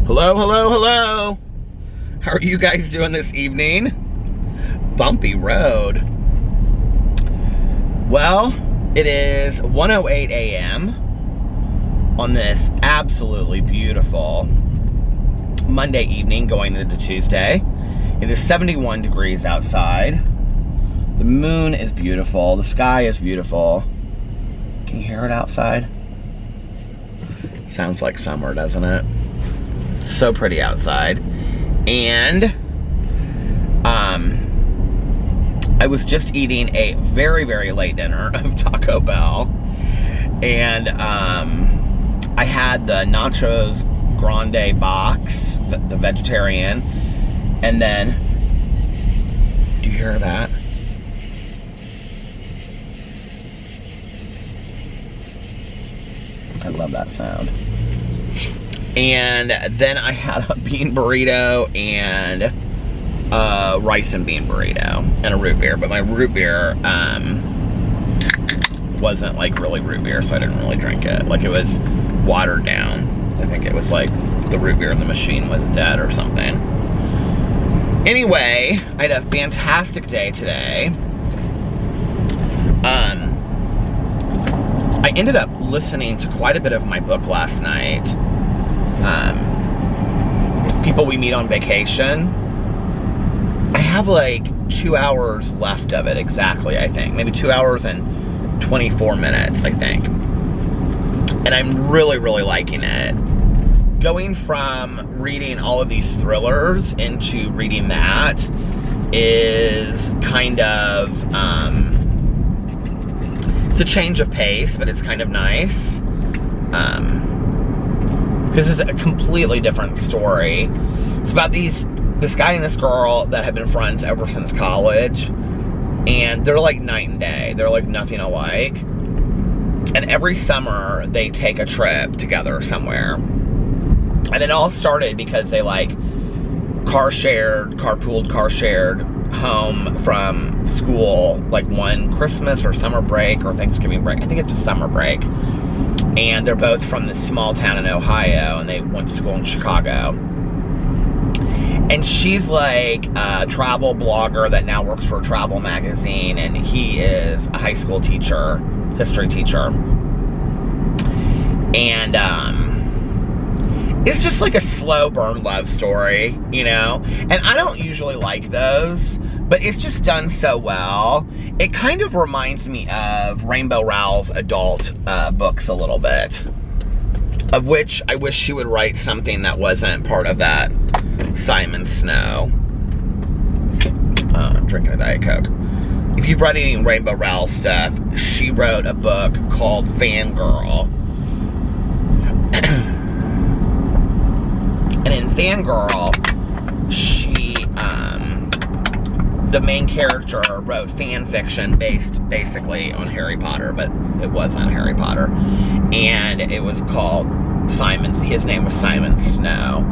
Hello, hello, hello. How are you guys doing this evening? Bumpy road. Well, it is 1:08 a.m. on this absolutely beautiful Monday evening going into Tuesday. It is 71 degrees outside. The moon is beautiful. The sky is beautiful. Can you hear it outside? Sounds like summer, doesn't it? It's so pretty outside. And I was just eating a very, very late dinner of Taco Bell. And I had the Nachos Grande box, the vegetarian. And then, do you hear that? I love that sound. And then I had a bean burrito and a rice and bean burrito and a root beer. But my root beer wasn't like really root beer, so I didn't really drink it. Like, it was watered down. I think it was like the root beer in the machine was dead or something. Anyway, I had a fantastic day today. I ended up listening to quite a bit of my book last night. People We Meet on Vacation. I have like 2 hours left of it exactly, I think. Maybe 2 hours and 24 minutes, I think. And I'm really, really liking it. Going from reading all of these thrillers into reading that is kind of, it's a change of pace, but it's kind of nice. Because it's a completely different story. It's about this guy and this girl that have been friends ever since college. And they're like night and day. They're like nothing alike. And every summer they take a trip together somewhere. And it all started because they like carpooled, car shared home from school, like one Christmas or summer break or Thanksgiving break. I think it's a summer break. And they're both from this small town in Ohio, and they went to school in Chicago. And she's like a travel blogger that now works for a travel magazine, and he is a high school teacher, history teacher. And it's just like a slow burn love story, you know? And I don't usually like those, but it's just done so well. It kind of reminds me of Rainbow Rowell's adult books a little bit. Of which I wish she would write something that wasn't part of that Simon Snow. I'm drinking a Diet Coke. If you've read any Rainbow Rowell stuff, she wrote a book called Fangirl. And in Fangirl, she, the main character wrote fan fiction based basically on Harry Potter, but it wasn't Harry Potter. And it was called his name was Simon Snow.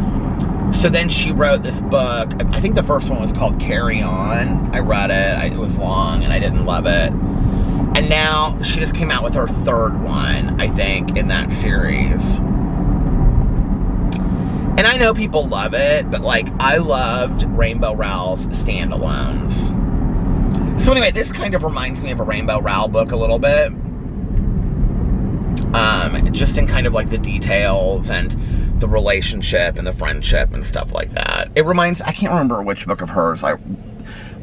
So then she wrote this book. I think the first one was called Carry On. I read it. It was long and I didn't love it. And now she just came out with her third one, I think, in that series. And I know people love it, but like, I loved Rainbow Rowell's standalones. So anyway, this kind of reminds me of a Rainbow Rowell book a little bit. Just in kind of like the details and the relationship and the friendship and stuff like that. I can't remember which book of hers I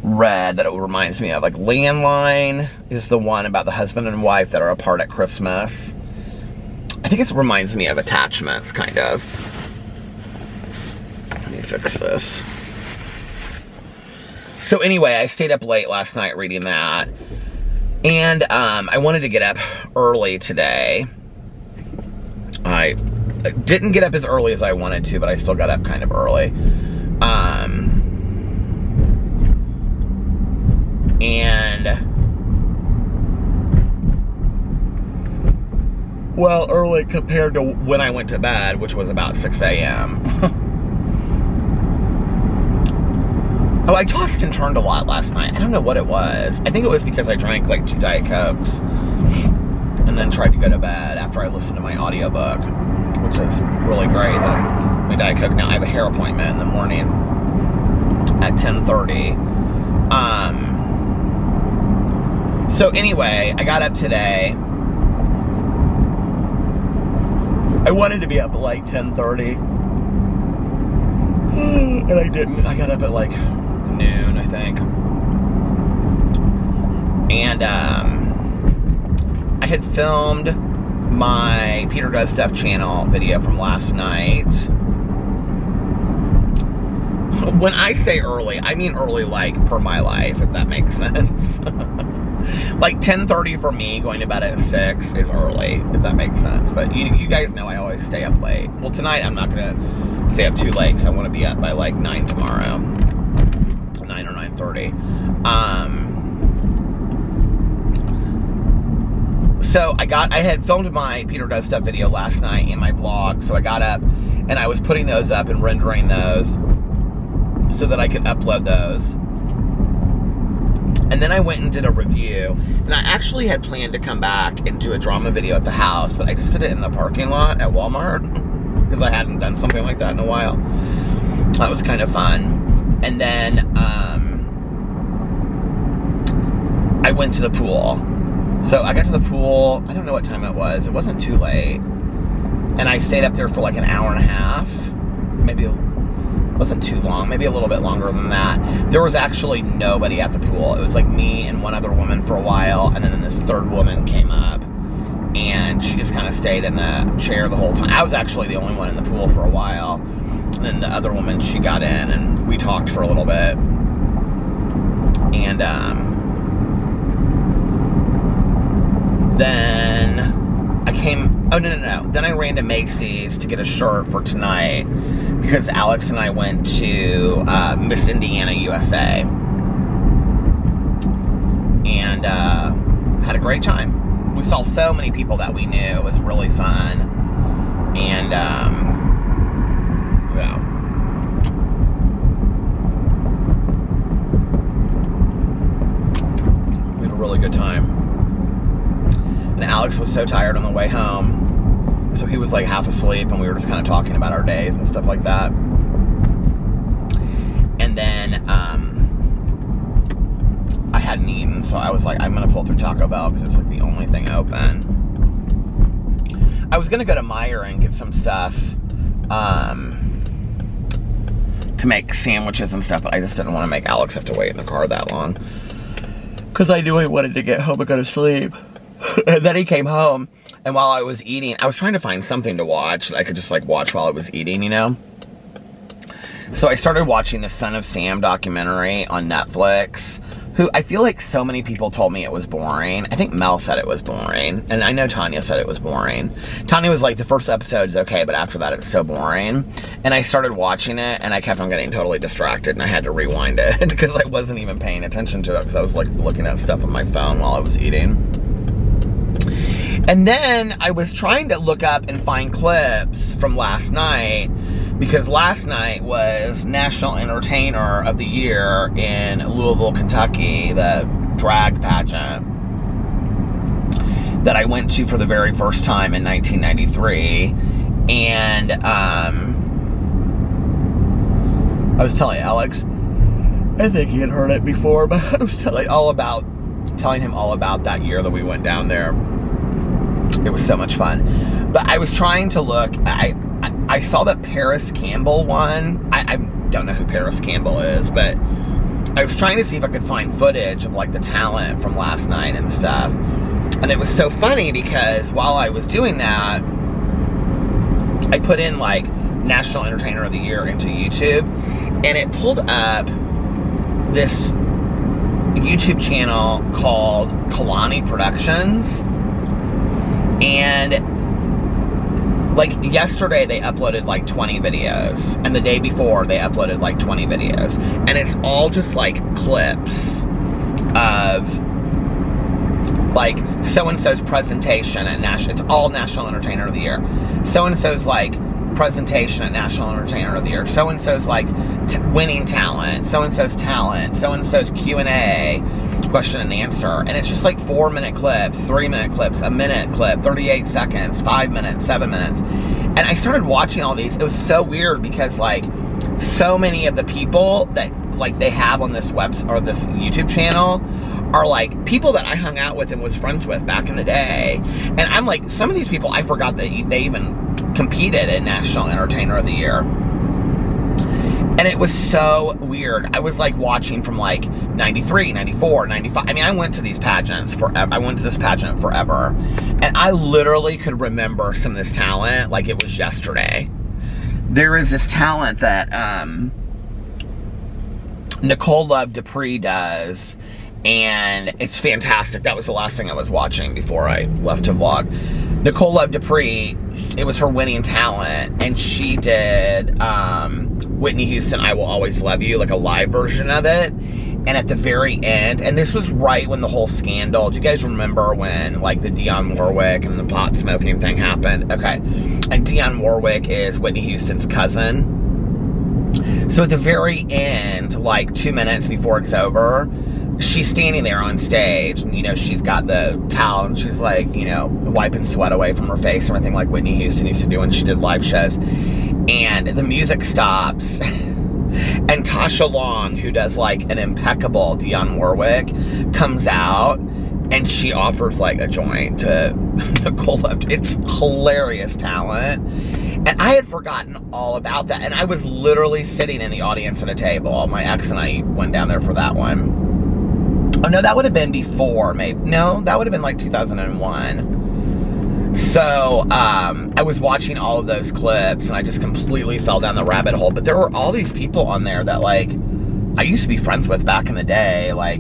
read that it reminds me of. Like Landline is the one about the husband and wife that are apart at Christmas. I think it reminds me of Attachments, kind of. Let me fix this. So anyway, I stayed up late last night reading that. And I wanted to get up early today. I didn't get up as early as I wanted to, but I still got up kind of early. Well, early compared to when I went to bed, which was about 6 a.m. Oh, I tossed and turned a lot last night. I don't know what it was. I think it was because I drank like 2 Diet Cokes and then tried to go to bed after I listened to my audiobook, which is really great that my Diet Coke. Now I have a hair appointment in the morning at 10:30. So anyway, I got up today. I wanted to be up at like 10:30. And I didn't. I got up at like noon, I think. And I had filmed my Peter Does Stuff channel video from last night. When I say early, I mean early like per my life, if that makes sense. Like 10:30 for me, going to bed at 6 is early, if that makes sense. But you guys know I always stay up late. Well, tonight I'm not going to stay up too late because I want to be up by like 9 tomorrow. 9 or 9:30. So I had filmed my Peter Does Stuff video last night in my vlog. So I got up and I was putting those up and rendering those so that I could upload those. And then I went and did a review. And I actually had planned to come back and do a drama video at the house, but I just did it in the parking lot at Walmart because I hadn't done something like that in a while. That was kind of fun. And then I went to the pool. So I got to the pool, I don't know what time it was. It wasn't too late. And I stayed up there for like an hour and a half. Maybe it wasn't too long, maybe a little bit longer than that. There was actually nobody at the pool. It was like me and one other woman for a while, and then this third woman came up, and she just kind of stayed in the chair the whole time. I was actually the only one in the pool for a while, and then the other woman, she got in, and we talked for a little bit. And then I came, oh no. Then I ran to Macy's to get a shirt for tonight because Alex and I went to Miss Indiana, USA. And had a great time. We saw so many people that we knew. It was really fun. And yeah. We had a really good time. And Alex was so tired on the way home, so he was like half asleep, and we were just kind of talking about our days and stuff like that. And then I hadn't eaten, so I was like, I'm gonna pull through Taco Bell because it's like the only thing open. I was gonna go to Meijer and get some stuff to make sandwiches and stuff, but I just didn't want to make Alex have to wait in the car that long because I knew he wanted to get home and go to sleep. And then he came home, and while I was eating, I was trying to find something to watch that I could just like watch while I was eating, you know? So I started watching the Son of Sam documentary on Netflix, who I feel like so many people told me it was boring. I think Mel said it was boring, and I know Tanya said it was boring. Tanya was like, the first episode's okay, but after that it's so boring. And I started watching it, and I kept on getting totally distracted, and I had to rewind it because I wasn't even paying attention to it because I was like looking at stuff on my phone while I was eating. And then I was trying to look up and find clips from last night, because last night was National Entertainer of the Year in Louisville, Kentucky, the drag pageant that I went to for the very first time in 1993. And I was telling Alex, I think he had heard it before, but I was telling him all about that year that we went down there. It was so much fun. But I was trying to look, I saw that Paris Campbell won. I don't know who Paris Campbell is, but I was trying to see if I could find footage of like the talent from last night and stuff. And it was so funny because while I was doing that, I put in like National Entertainer of the Year into YouTube, and it pulled up this YouTube channel called Kalani Productions. And like yesterday they uploaded like 20 videos, and the day before they uploaded like 20 videos, and it's all just like clips of like so-and-so's presentation at it's all National Entertainer of the Year. So-and-so's like presentation at National Entertainer of the Year. So-and-so's like winning talent. So-and-so's talent. So-and-so's Q&A. question and answer, and it's just like 4-minute clips, 3-minute clips, a minute clip, 38 seconds, 5 minutes, 7 minutes. And I started watching all these. It was so weird because like so many of the people that like they have on this website or this YouTube channel are like people that I hung out with and was friends with back in the day. And I'm like, some of these people, I forgot that they even competed in National Entertainer of the Year. And it was so weird. I was like watching from like 93, 94, 95. I mean, I went to these pageants forever. I went to this pageant forever. And I literally could remember some of this talent like it was yesterday. There is this talent that Nicole Love Dupree does, and it's fantastic. That was the last thing I was watching before I left to vlog. Nicole Love Dupree, it was her winning talent, and she did Whitney Houston, I Will Always Love You, like a live version of it. And at the very end, and this was right when the whole scandal, do you guys remember when like the Dionne Warwick and the pot smoking thing happened? Okay. And Dionne Warwick is Whitney Houston's cousin. So at the very end, like 2 minutes before it's over, she's standing there on stage, and, you know, she's got the towel, and she's like, you know, wiping sweat away from her face and everything like Whitney Houston used to do when she did live shows. And the music stops, and Tasha Long, who does like an impeccable Dionne Warwick, comes out, and she offers like a joint to Nicole Love. It's hilarious talent. And I had forgotten all about that. And I was literally sitting in the audience at a table. My ex and I went down there for that one. Oh no, that would have been before, maybe. No, that would have been like 2001. So, I was watching all of those clips, and I just completely fell down the rabbit hole. But there were all these people on there that, like, I used to be friends with back in the day, like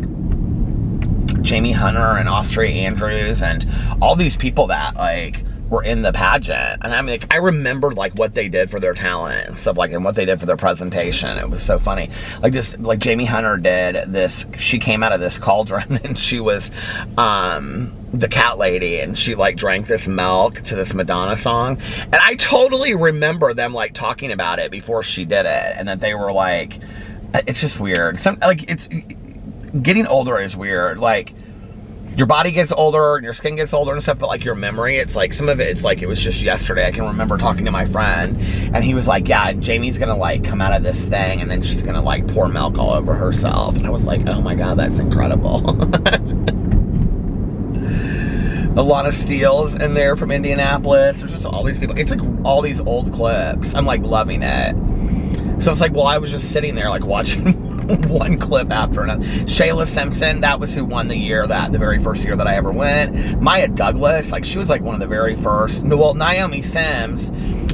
Jamie Hunter and Austria Andrews, and all these people that, like, were in the pageant. And I mean, like, I remembered like what they did for their talent and stuff, like, and what they did for their presentation. It was so funny. Like this, like Jamie Hunter did this, she came out of this cauldron, and she was the cat lady, and she like drank this milk to this Madonna song. And I totally remember them like talking about it before she did it, and that they were like, it's just weird. Like, it's getting older is weird. Like, your body gets older and your skin gets older and stuff, but like your memory, it's like some of it, it's like it was just yesterday. I can remember talking to my friend, and he was like, yeah, Jamie's gonna like come out of this thing, and then she's gonna like pour milk all over herself. And I was like, oh my god, that's incredible. Alana Steele's in there from Indianapolis. There's just all these people. It's like all these old clips. I'm like loving it. So it's like, well, I was just sitting there like watching one clip after another. Shayla Simpson, that was who won the very first year that I ever went. Maya Douglas, like she was like one of the very first. Well, Naomi Sims,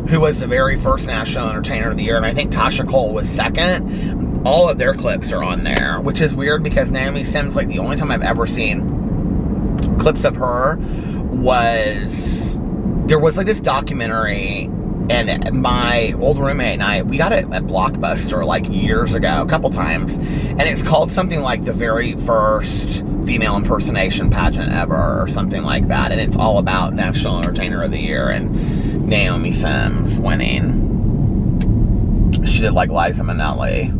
who was the very first National Entertainer of the Year, and I think Tasha Cole was second. All of their clips are on there, which is weird because Naomi Sims, like the only time I've ever seen clips of her was, there was like this documentary, and my old roommate and I, we got it at Blockbuster like years ago, a couple times, and it's called something like the very first female impersonation pageant ever, or something like that, and it's all about National Entertainer of the Year and Naomi Sims winning. She did like Liza Minnelli.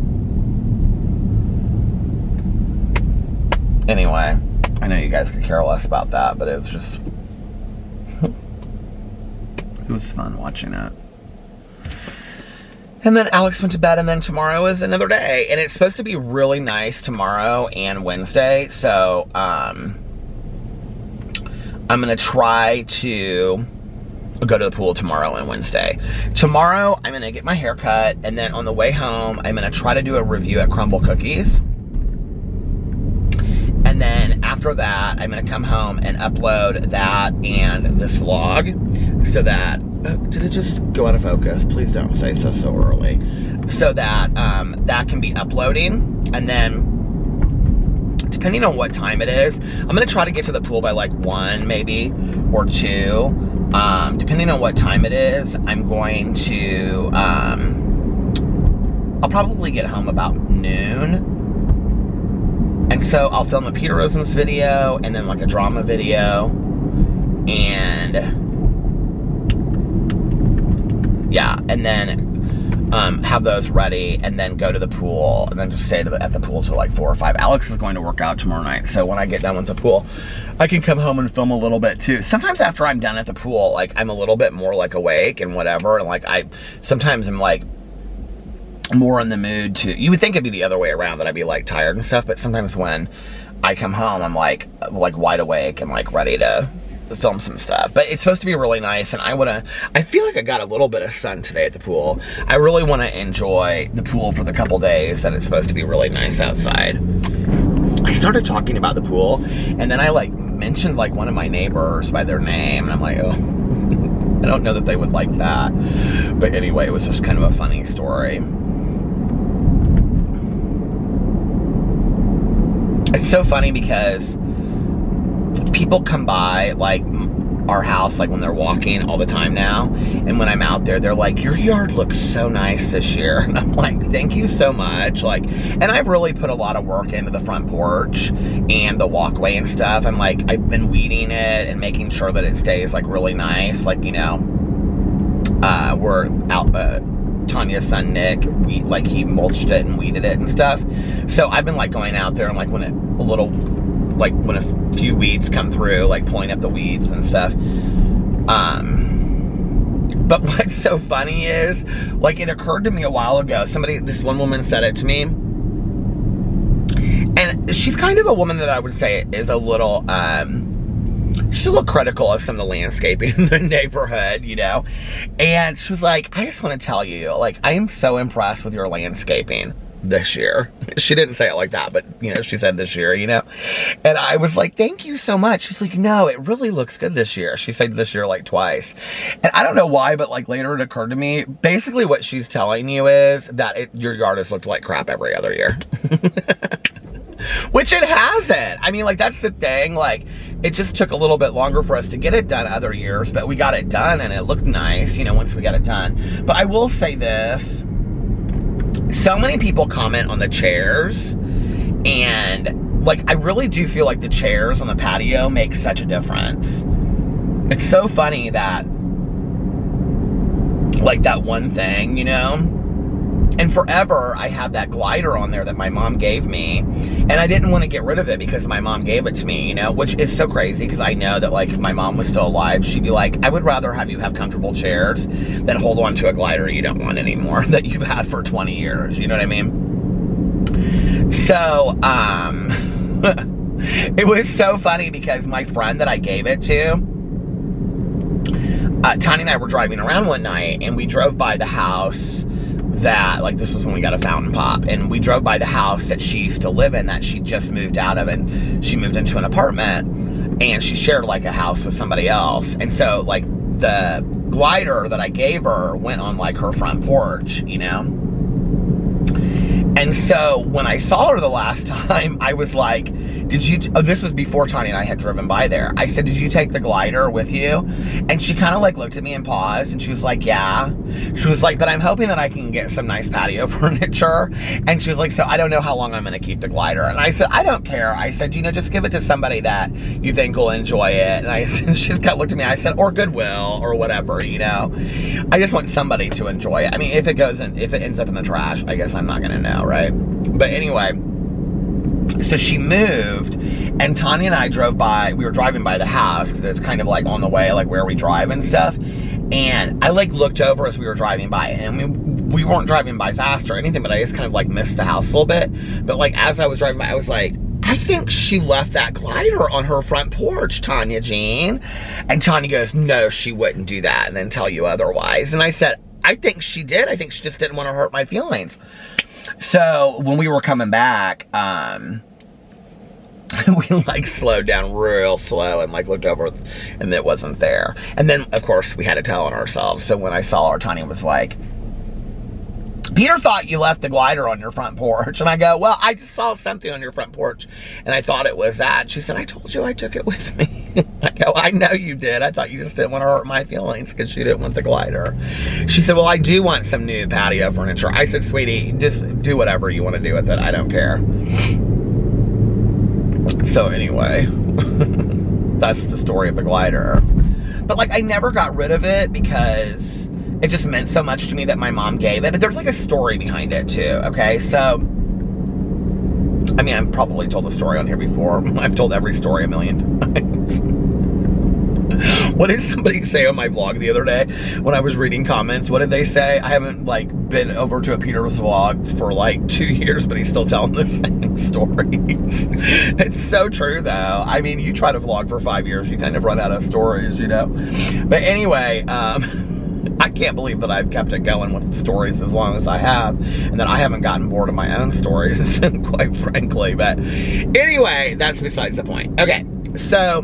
Anyway, I know you guys could care less about that, but it was just, it was fun watching it. And then Alex went to bed, and then tomorrow is another day. And it's supposed to be really nice tomorrow and Wednesday. So, I'm going to try to go to the pool tomorrow and Wednesday. Tomorrow, I'm going to get my hair cut. And then on the way home, I'm going to try to do a review at Crumble Cookies. And then after that, I'm going to come home and upload that and this vlog so that, did it just go out of focus? Please don't say so early. So that that can be uploading. And then, depending on what time it is, I'm going to try to get to the pool by like 1 maybe, or 2. Depending on what time it is, I'm going to, I'll probably get home about noon. And so I'll film a Peter Rosens video, and then like a drama video, and yeah, and then have those ready, and then go to the pool, and then just stay at the pool till like 4 or 5. Alex is going to work out tomorrow night, so when I get done with the pool, I can come home and film a little bit too. Sometimes after I'm done at the pool, like I'm a little bit more like awake and whatever, and like sometimes I'm like more in the mood to, you would think it'd be the other way around, that I'd be like tired and stuff, but sometimes when I come home, I'm like wide awake and like ready to film some stuff. But it's supposed to be really nice, and I feel like I got a little bit of sun today at the pool. I really want to enjoy the pool for the couple days that it's supposed to be really nice outside. I started talking about the pool, and then I like mentioned like one of my neighbors by their name, and I'm like, oh, I don't know that they would like that. But anyway, it was just kind of a funny story. It's so funny because people come by like our house like when they're walking all the time now, and when I'm out there, they're like, your yard looks so nice this year, and I'm like, thank you so much. Like, and I've really put a lot of work into the front porch and the walkway and stuff. I'm like, I've been weeding it and making sure that it stays like really nice. Like, you know, we're out, Tanya's son Nick, he mulched it and weeded it and stuff. So I've been like going out there and like when a few weeds come through, like pulling up the weeds and stuff. But what's so funny is, like, it occurred to me a while ago, this one woman said it to me, and she's kind of a woman that I would say is a little, she's a little critical of some of the landscaping in the neighborhood, you know? And she was like, I just want to tell you, like, I am so impressed with your landscaping this year. She didn't say it like that, but, you know, she said this year, you know? And I was like, thank you so much. She's like, no, it really looks good this year. She said this year like twice. And I don't know why, but like later it occurred to me, basically what she's telling you is that your yard has looked like crap every other year. Which it hasn't. I mean, like, that's the thing. Like, it just took a little bit longer for us to get it done other years, but we got it done and it looked nice, you know, once we got it done. But I will say this. So many people comment on the chairs, and like, I really do feel like the chairs on the patio make such a difference. It's so funny that, like, that one thing, you know? And forever, I had that glider on there that my mom gave me, and I didn't want to get rid of it because my mom gave it to me, you know, which is so crazy because I know that, like, if my mom was still alive, she'd be like, I would rather have you have comfortable chairs than hold on to a glider you don't want anymore that you've had for 20 years, you know what I mean? So, it was so funny because my friend that I gave it to, Tanya and I were driving around one night, and we drove by the house that, like, this was when we got a fountain pop, and we drove by the house that she used to live in that she just moved out of, and she moved into an apartment, and she shared like a house with somebody else. And so like the glider that I gave her went on like her front porch, you know? And so when I saw her the last time, I was like, this was before Tanya and I had driven by there. I said, did you take the glider with you? And she kind of like looked at me and paused, and she was like, yeah. She was like, but I'm hoping that I can get some nice patio furniture. And she was like, so I don't know how long I'm going to keep the glider. And I said, I don't care. I said, you know, just give it to somebody that you think will enjoy it. And she just kind of looked at me. I said, or Goodwill or whatever, you know. I just want somebody to enjoy it. I mean, if it ends up in the trash, I guess I'm not going to know, right? But anyway, so she moved, and Tanya and I drove by. We were driving by the house because it's kind of like on the way, like where we drive and stuff. And I like looked over as we were driving by, and we weren't driving by fast or anything, but I just kind of like missed the house a little bit. But like as I was driving by, I was like, I think she left that glider on her front porch, Tanya Jean. And Tanya goes, no, she wouldn't do that and then tell you otherwise. And I said, I think she did. I think she just didn't want to hurt my feelings. So when we were coming back, we like slowed down real slow and like looked over, and it wasn't there. And then of course we had to tell on ourselves. So when I saw her, Tanya was like, Peter thought you left the glider on your front porch. And I go, well, I just saw something on your front porch and I thought it was that. And she said, I told you I took it with me. I go, I know you did. I thought you just didn't want to hurt my feelings because you didn't want the glider. She said, well, I do want some new patio furniture. I said, sweetie, just do whatever you want to do with it. I don't care. So anyway, that's the story of the glider. But like, I never got rid of it because it just meant so much to me that my mom gave it. But there's like a story behind it too, okay? So, I mean, I've probably told the story on here before. I've told every story a million times. What did somebody say on my vlog the other day when I was reading comments? What did they say? I haven't like been over to a Peter's vlogs for like 2 years, but he's still telling the same stories. It's so true though. I mean, you try to vlog for 5 years, you kind of run out of stories, you know? But anyway, I can't believe that I've kept it going with stories as long as I have, and that I haven't gotten bored of my own stories, quite frankly. But anyway, that's besides the point. Okay, so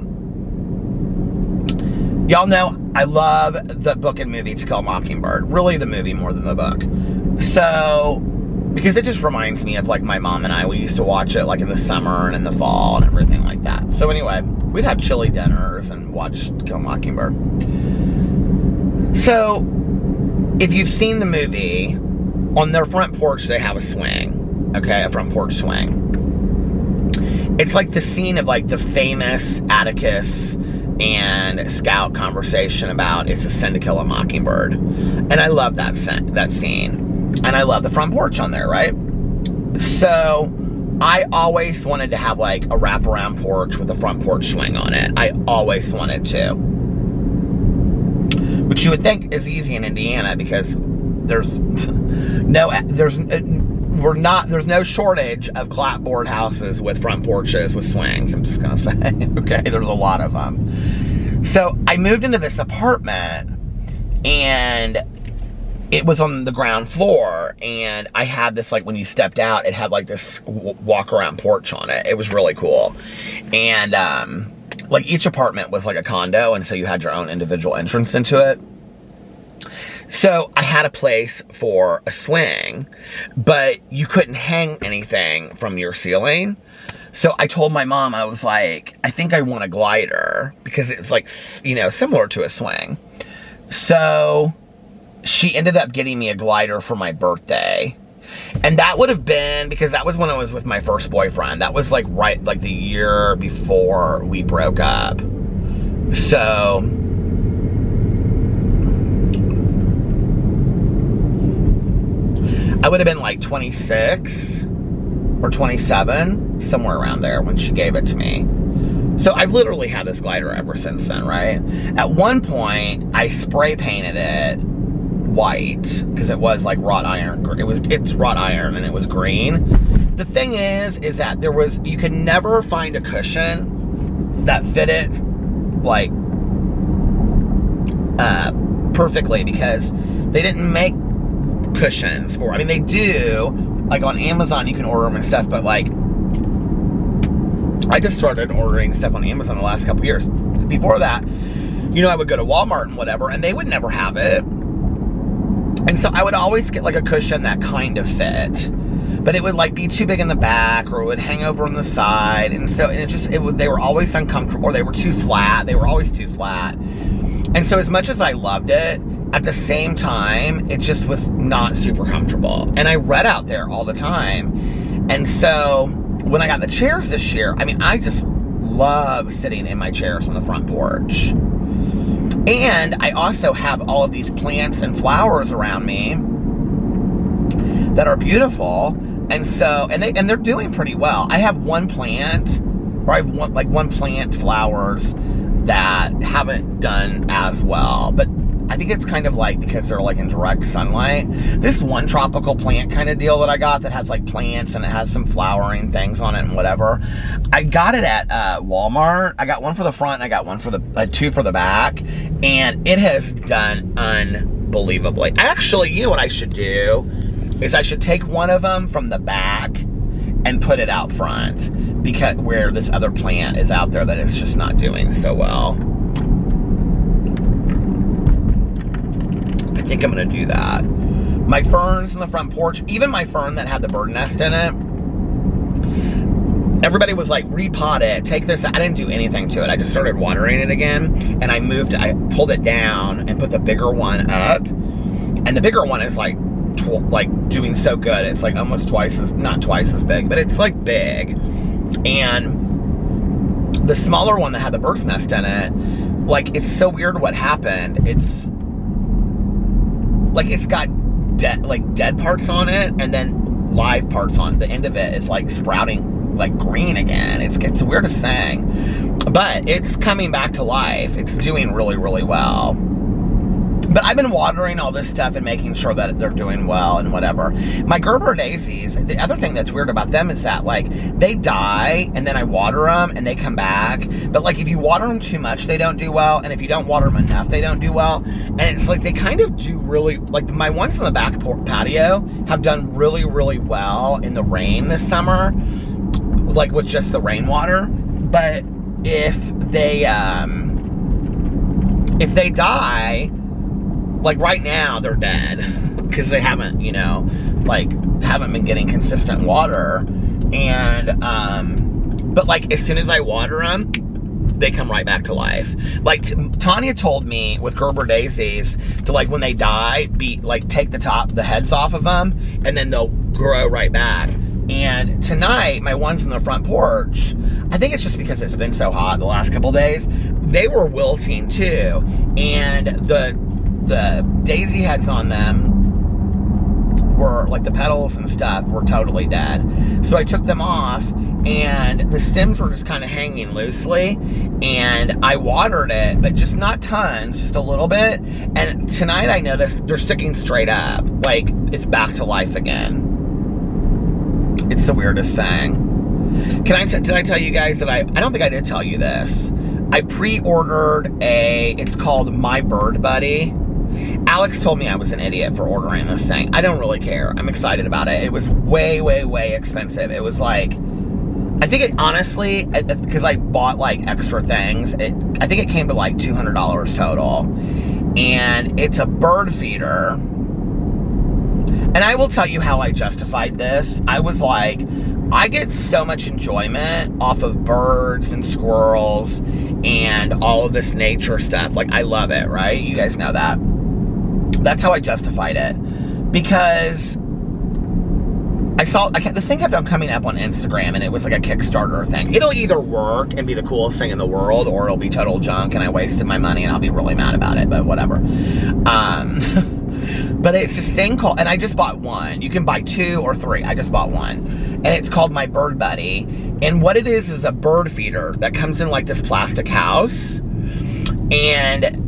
y'all know I love the book and movie To Kill a Mockingbird. Really the movie more than the book. So, because it just reminds me of like my mom and I, we used to watch it like in the summer and in the fall and everything like that. So anyway, we'd have chilly dinners and watch To Kill a Mockingbird. So, if you've seen the movie, on their front porch they have a swing. Okay, a front porch swing. It's like the scene of like the famous Atticus and Scout conversation about it's a sin to kill a mockingbird. And I love that scene. And I love the front porch on there, right? So, I always wanted to have like a wraparound porch with a front porch swing on it. I always wanted to. Which you would think is easy in Indiana because there's no shortage of clapboard houses with front porches with swings. I'm just gonna say, okay, there's a lot of them. So I moved into this apartment and it was on the ground floor, and I had this, like, when you stepped out, it had like this walk around porch on it. It was really cool. And like each apartment was like a condo, and so you had your own individual entrance into it. So I had a place for a swing, but you couldn't hang anything from your ceiling. So I told my mom, I was like, I think I want a glider because it's like, you know, similar to a swing. So she ended up getting me a glider for my birthday. And that would have been, because that was when I was with my first boyfriend. That was like right, like the year before we broke up. So I would have been like 26 or 27, somewhere around there when she gave it to me. So I've literally had this glider ever since then, right? At one point, I spray painted it white because it was like wrought iron. It's wrought iron and it was green. The thing is that you could never find a cushion that fit it like perfectly, because they didn't make cushions for, I mean, they do, like on Amazon you can order them and stuff, but like I just started ordering stuff on Amazon the last couple years. Before that, you know, I would go to Walmart and whatever, and they would never have it. And so I would always get like a cushion that kind of fit, but it would like be too big in the back, or it would hang over on the side. And so they were always uncomfortable, or they were too flat. They were always too flat. And so as much as I loved it, at the same time, it just was not super comfortable. And I read out there all the time. And so when I got the chairs this year, I mean, I just love sitting in my chairs on the front porch. And I also have all of these plants and flowers around me that are beautiful. And so, and they're doing pretty well. I have one plant, or I have one plant flowers that haven't done as well. But I think it's kind of like because they're like in direct sunlight. This one tropical plant kind of deal that I got that has like plants and it has some flowering things on it and whatever. I got it at Walmart. I got one for the front and I got one for the two for the back, and it has done unbelievably. Actually, you know what I should do is I should take one of them from the back and put it out front, because where this other plant is out there that is just not doing so well. I think I'm gonna do that. My ferns in the front porch, even my fern that had the bird nest in it, everybody was like, repot it, take this. I didn't do anything to it. I just started watering it again, and I pulled it down and put the bigger one up, and the bigger one is like doing so good. It's like almost not twice as big, but it's like big. And the smaller one that had the bird's nest in it, like, it's so weird what happened. like it's got dead parts on it, and then live parts on it. The end of it is like sprouting like green again. It's the weirdest thing, but it's coming back to life. It's doing really, really well. But I've been watering all this stuff and making sure that they're doing well and whatever. My Gerber daisies, the other thing that's weird about them is that, like, they die and then I water them and they come back. But, like, if you water them too much, they don't do well. And if you don't water them enough, they don't do well. And it's like they kind of do really, like, my ones on the back patio have done really, really well in the rain this summer, like with just the rainwater. But if they die, like right now, they're dead because they haven't, you know, like haven't been getting consistent water. And, but like as soon as I water them, they come right back to life. Like Tanya told me with Gerber daisies to, like, when they die, take the heads off of them and then they'll grow right back. And tonight, my ones on the front porch, I think it's just because it's been so hot the last couple days, they were wilting too. And the daisy heads on them were, like, the petals and stuff were totally dead. So I took them off, and the stems were just kind of hanging loosely, and I watered it, but just not tons, just a little bit. And tonight I noticed they're sticking straight up, like it's back to life again. It's the weirdest thing. Did I tell you guys that I don't think I did tell you this. I pre-ordered it's called My Bird Buddy. Alex told me I was an idiot for ordering this thing. I don't really care. I'm excited about it. It was way, way, way expensive. It was like, I think it, honestly, because I bought like extra things, I think it came to like $200 total. And it's a bird feeder. And I will tell you how I justified this. I was like, I get so much enjoyment off of birds and squirrels and all of this nature stuff. Like, I love it, right? You guys know that. That's how I justified it. Because this thing kept on coming up on Instagram, and it was like a Kickstarter thing. It'll either work and be the coolest thing in the world, or it'll be total junk and I wasted my money and I'll be really mad about it, but whatever. But it's this thing called, and I just bought one. You can buy 2 or 3. I just bought one. And it's called My Bird Buddy. And what it is a bird feeder that comes in like this plastic house. And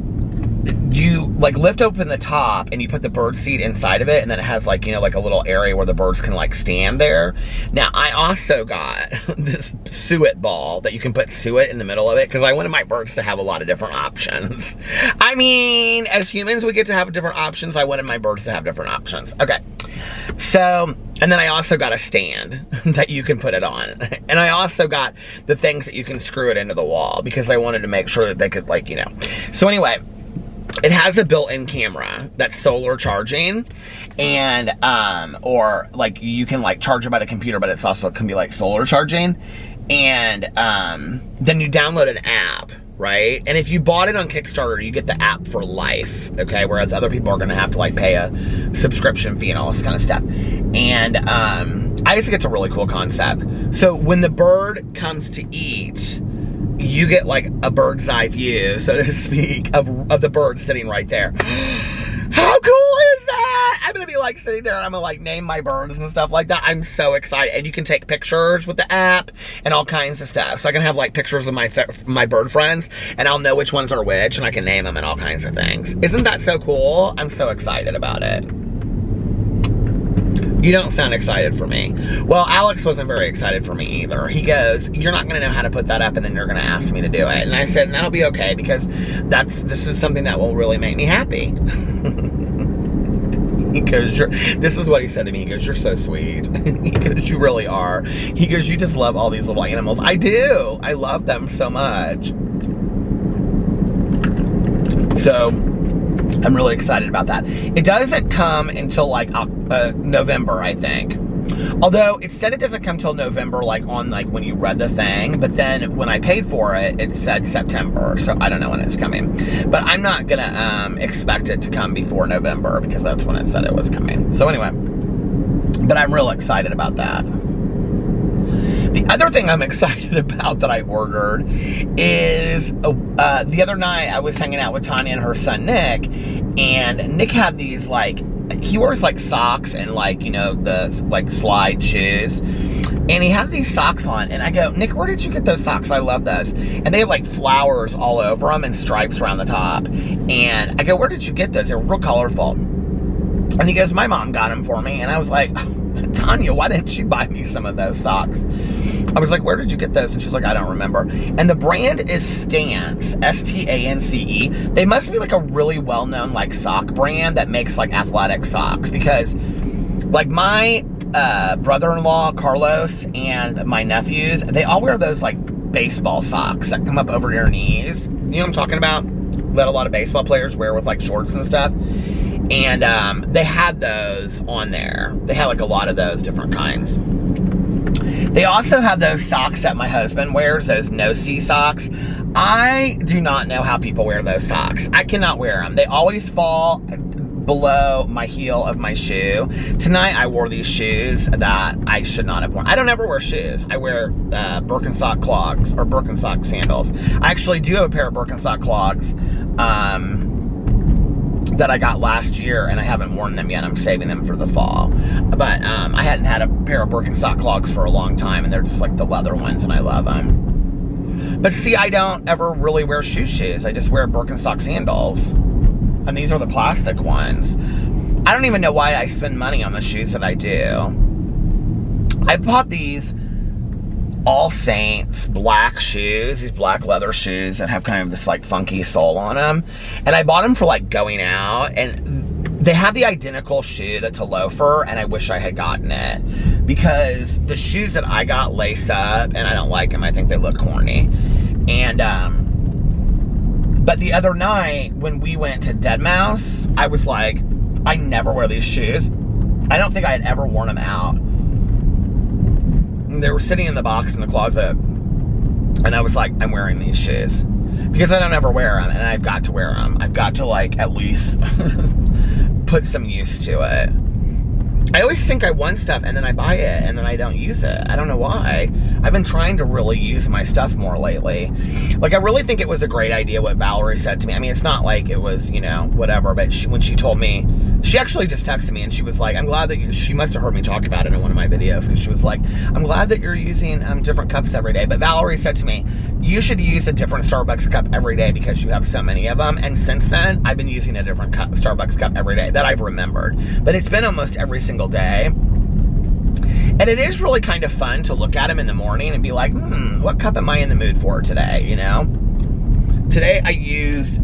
you like lift open the top and you put the bird seed inside of it, and then it has like, you know, like a little area where the birds can like stand there. Now I also got this suet ball that you can put suet in the middle of it, because I wanted my birds to have a lot of different options. I mean, as humans we get to have different options. I wanted my birds to have different options. Okay, so, and then I also got a stand that you can put it on, and I also got the things that you can screw it into the wall, because I wanted to make sure that they could, like, you know. So anyway, it has a built-in camera that's solar charging, and or like you can like charge it by the computer, but it's also can be like solar charging. And then you download an app, right? And if you bought it on Kickstarter, you get the app for life, okay? Whereas other people are gonna have to like pay a subscription fee and all this kind of stuff. And I just think it's a really cool concept. So when the bird comes to eat, you get like a bird's eye view, so to speak, of the bird sitting right there. How cool is that? I'm gonna be like sitting there and I'm gonna like name my birds and stuff like that. I'm so excited. And you can take pictures with the app and all kinds of stuff. So I can have like pictures of my bird friends, and I'll know which ones are which, and I can name them and all kinds of things. Isn't that so cool? I'm so excited about it. You don't sound excited for me. Well, Alex wasn't very excited for me either. He goes, you're not gonna know how to put that up, and then you're gonna ask me to do it. And I said, that'll be okay, because this is something that will really make me happy. He goes, this is what he said to me. He goes, you're so sweet. He goes, you really are. He goes, you just love all these little animals. I do. I love them so much. So I'm really excited about that. It doesn't come until like November, I think. Although it said it doesn't come till November, like on like when you read the thing, but then when I paid for it, it said September. So I don't know when it's coming, but I'm not gonna expect it to come before November, because that's when it said it was coming. So anyway, but I'm real excited about that. The other thing I'm excited about that I ordered is the other night I was hanging out with Tanya and her son Nick, and Nick had these like, he wears like socks and like, you know, the like slide shoes, and he had these socks on, and I go, Nick, where did you get those socks? I love those. And they have like flowers all over them and stripes around the top, and I go, where did you get those? They were real colorful. And he goes, my mom got them for me. And I was like, Tanya, why didn't you buy me some of those socks? I was like, where did you get those? And she's like, I don't remember. And the brand is Stance, S-T-A-N-C-E. They must be like a really well-known like sock brand that makes like athletic socks, because like my brother-in-law, Carlos, and my nephews, they all wear those like baseball socks that come up over your knees. You know what I'm talking about? That a lot of baseball players wear with like shorts and stuff. And they had those on there. They had like a lot of those different kinds. They also have those socks that my husband wears, those no-see socks. I do not know how people wear those socks. I cannot wear them. They always fall below my heel of my shoe. Tonight I wore these shoes that I should not have worn. I don't ever wear shoes. I wear Birkenstock clogs or Birkenstock sandals. I actually do have a pair of Birkenstock clogs that I got last year, and I haven't worn them yet. I'm saving them for the fall. But I hadn't had a pair of Birkenstock clogs for a long time, and they're just like the leather ones, and I love them. But see, I don't ever really wear shoes. I just wear Birkenstock sandals. And these are the plastic ones. I don't even know why I spend money on the shoes that I do. I bought these All Saints black shoes, these black leather shoes that have kind of this like funky sole on them. And I bought them for like going out, and they have the identical shoe that's a loafer, and I wish I had gotten it, because the shoes that I got lace up and I don't like them. I think they look corny. And but the other night when we went to Dead Mouse, I was like, I never wear these shoes. I don't think I had ever worn them out. They were sitting in the box in the closet, and I was like, I'm wearing these shoes because I don't ever wear them, and I've got to wear them. I've got to like at least put some use to it. I always think I want stuff, and then I buy it, and then I don't use it. I don't know why. I've been trying to really use my stuff more lately. Like, I really think it was a great idea what Valerie said to me. I mean, it's not like it was, you know, whatever, but when she told me, she actually just texted me, and she was like, I'm glad that she must have heard me talk about it in one of my videos, because she was like, I'm glad that you're using different cups every day. But Valerie said to me, you should use a different Starbucks cup every day because you have so many of them. And since then, I've been using a different Starbucks cup every day that I've remembered. But it's been almost every single day. And it is really kind of fun to look at them in the morning and be like, what cup am I in the mood for today, you know? Today I used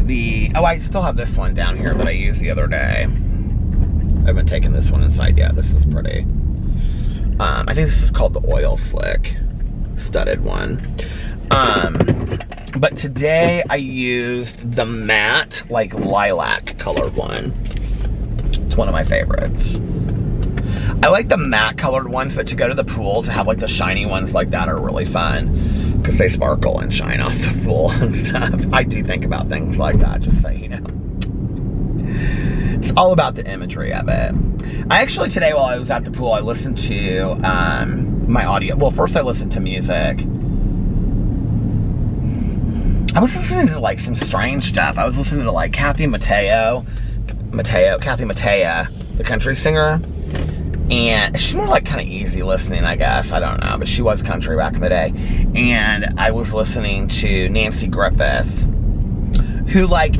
I still have this one down here that I used the other day. I haven't taken this one inside yet. This is pretty. I think this is called the Oil Slick studded one. But today I used the matte, like lilac colored one. It's one of my favorites. I like the matte colored ones, but to go to the pool to have like the shiny ones like that are really fun because they sparkle and shine off the pool and stuff. I do think about things like that, just so you know. It's all about the imagery of it. I actually, today while I was at the pool, I listened to my audio. Well, first I listened to music. I was listening to like some strange stuff. I was listening to like Kathy Mattea, the country singer. And she's more like kind of easy listening, I guess. I don't know, but she was country back in the day. And I was listening to Nancy Griffith, who like,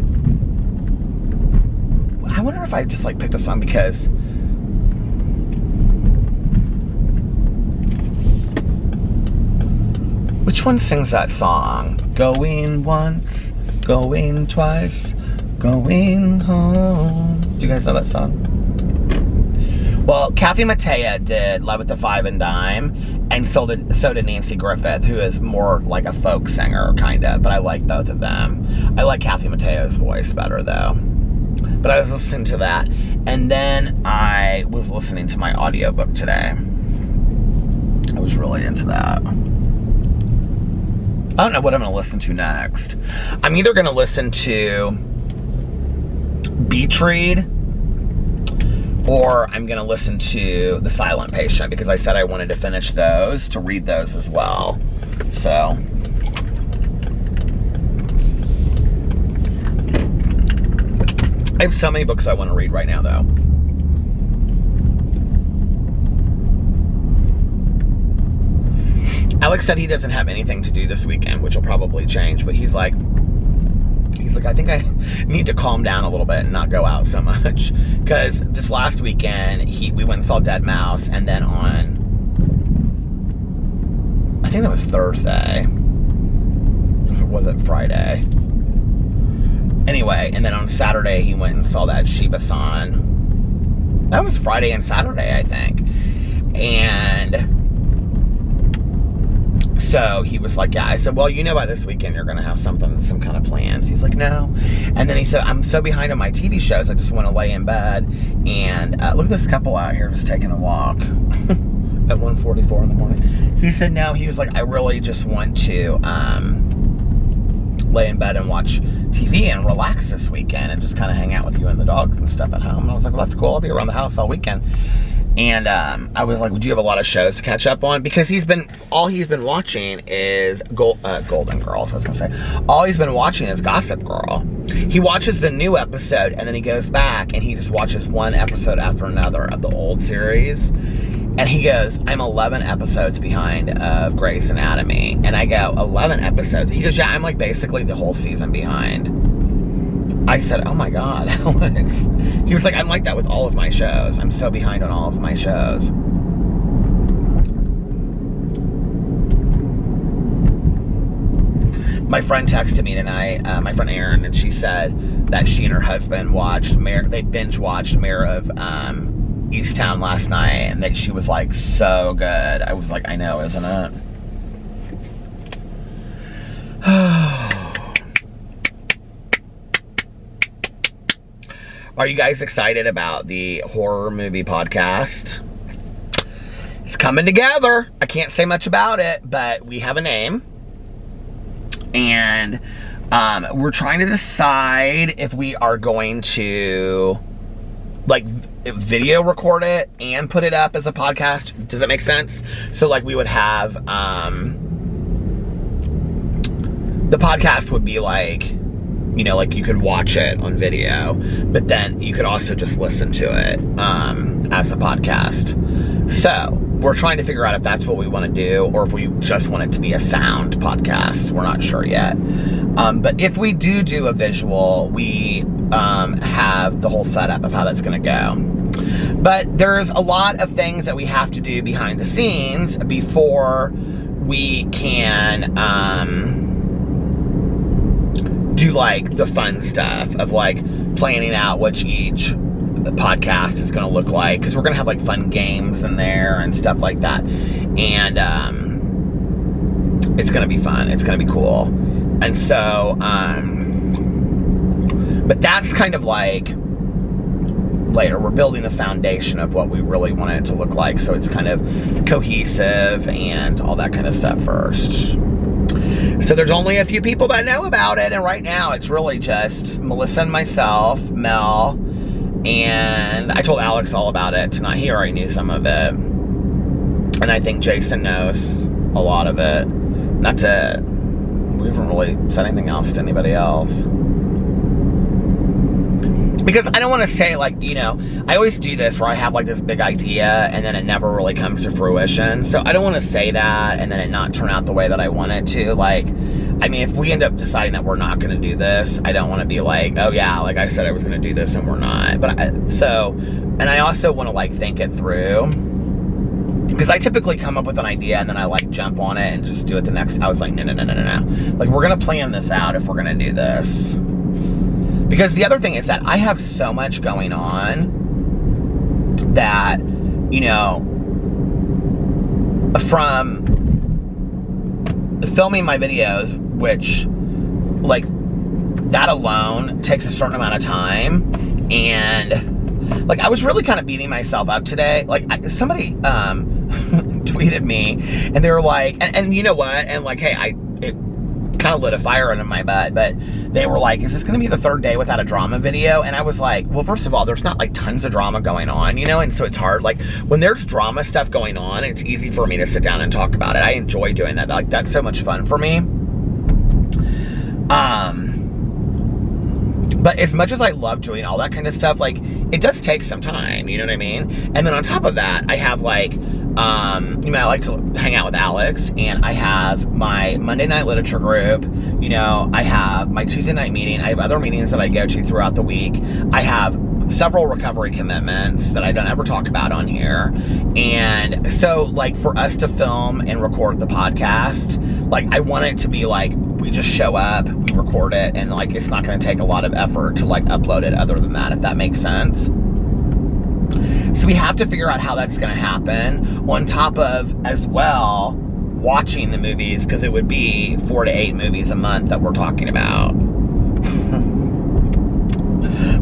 I wonder if I just like picked a song because which one sings that song? Going once, going twice, going home. Do you guys know that song? Well, Kathy Mattea did Love at the Five and Dime, and so did Nancy Griffith, who is more like a folk singer, kind of, but I like both of them. I like Kathy Mattea's voice better, though. But I was listening to that, and then I was listening to my audiobook today. I was really into that. I don't know what I'm going to listen to next. I'm either going to listen to Beach Read, or I'm gonna listen to The Silent Patient, because I said I wanted to finish those, to read those as well. So I have so many books I want to read right now, though. Alex said he doesn't have anything to do this weekend, which will probably change, but he's like, I think I need to calm down a little bit and not go out so much. Because this last weekend, we went and saw Dead Mouse, and then on, I think that was Thursday. Or was it Friday? Anyway, and then on Saturday, he went and saw that Shiba-san. That was Friday and Saturday, I think. And so he was like, yeah. I said, well, you know by this weekend you're going to have some kind of plans. He's like, no. And then he said, I'm so behind on my TV shows, I just want to lay in bed. And look at this couple out here just taking a walk at 1:44 in the morning. He said, no. He was like, I really just want to lay in bed and watch TV and relax this weekend and just kind of hang out with you and the dogs and stuff at home. And I was like, well, that's cool. I'll be around the house all weekend. And I was like, would you have a lot of shows to catch up on? Because all he's been watching is Golden Girls, I was gonna say. All he's been watching is Gossip Girl. He watches the new episode, and then he goes back and he just watches one episode after another of the old series. And he goes, I'm 11 episodes behind of Grey's Anatomy. And I go, 11 episodes? He goes, yeah, I'm like basically the whole season behind. I said, oh my God, Alex. He was like, I'm like that with all of my shows. I'm so behind on all of my shows. My friend texted me tonight, my friend Erin, and she said that she and her husband they binge watched Mayor of Easttown last night, and that she was like, so good. I was like, I know, isn't it? Are you guys excited about the horror movie podcast? It's coming together. I can't say much about it, but we have a name. And we're trying to decide if we are going to like video record it and put it up as a podcast. Does that make sense? So like we would have the podcast would be like, you know, like you could watch it on video, but then you could also just listen to it as a podcast. So we're trying to figure out if that's what we want to do, or if we just want it to be a sound podcast. We're not sure yet. But if we do a visual, we have the whole setup of how that's going to go. But there's a lot of things that we have to do behind the scenes before we can do like the fun stuff of like planning out what each podcast is going to look like, because we're going to have like fun games in there and stuff like that, and it's going to be fun, it's going to be cool. And so but that's kind of like later. We're building the foundation of what we really want it to look like, so it's kind of cohesive and all that kind of stuff first. So there's only a few people that know about it, and right now it's really just Melissa and myself, Mel, and I told Alex all about it tonight. He already knew some of it, and I think Jason knows a lot of it. We haven't really said anything else to anybody else. Because I don't want to say, like, you know, I always do this where I have, like, this big idea and then it never really comes to fruition. So I don't want to say that and then it not turn out the way that I want it to. Like, I mean, if we end up deciding that we're not going to do this, I don't want to be like, oh, yeah, like I said I was going to do this and we're not. But and I also want to, like, think it through. Because I typically come up with an idea and then I, like, jump on it and just do it the next. I was like, no. Like, we're going to plan this out if we're going to do this. Because the other thing is that I have so much going on that, you know, from filming my videos, which, like, that alone takes a certain amount of time. And, like, I was really kind of beating myself up today. Like, somebody tweeted me, and they were like, and you know what? And, like, hey, kind of lit a fire under my butt. But they were like, is this going to be the third day without a drama video? And I was like, well, first of all, there's not like tons of drama going on, you know, and so it's hard. Like when there's drama stuff going on, it's easy for me to sit down and talk about it. I enjoy doing that. Like that's so much fun for me. But as much as I love doing all that kind of stuff, like it does take some time, you know what I mean? And then on top of that, I have like, you know, I like to hang out with Alex, and I have my Monday night literature group, you know, I have my Tuesday night meeting, I have other meetings that I go to throughout the week, I have several recovery commitments that I don't ever talk about on here. And so like for us to film and record the podcast, like I want it to be like, we just show up, we record it, and like it's not going to take a lot of effort to like upload it other than that, if that makes sense. So we have to figure out how that's going to happen, on top of as well watching the movies, because it would be 4 to 8 movies a month that we're talking about.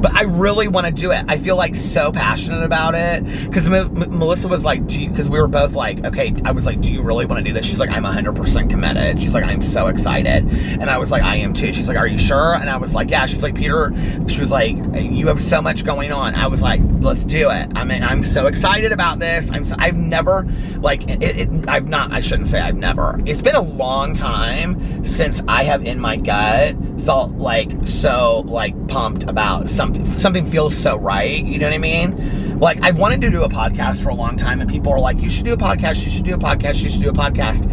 But I really want to do it. I feel like so passionate about it, because Melissa was like, because we were both like, okay, I was like, do you really want to do this? She's like, I'm 100% committed. She's like, I'm so excited. And I was like, I am too. She's like, are you sure? And I was like, yeah. She's like, Peter, she was like, you have so much going on. I was like, let's do it. I mean, I'm so excited about this. I've never, like, I shouldn't say I've never. It's been a long time since I have in my gut felt like so like pumped about something feels so right, you know what I mean? Like I wanted to do a podcast for a long time, and people are like, you should do a podcast, you should do a podcast, you should do a podcast.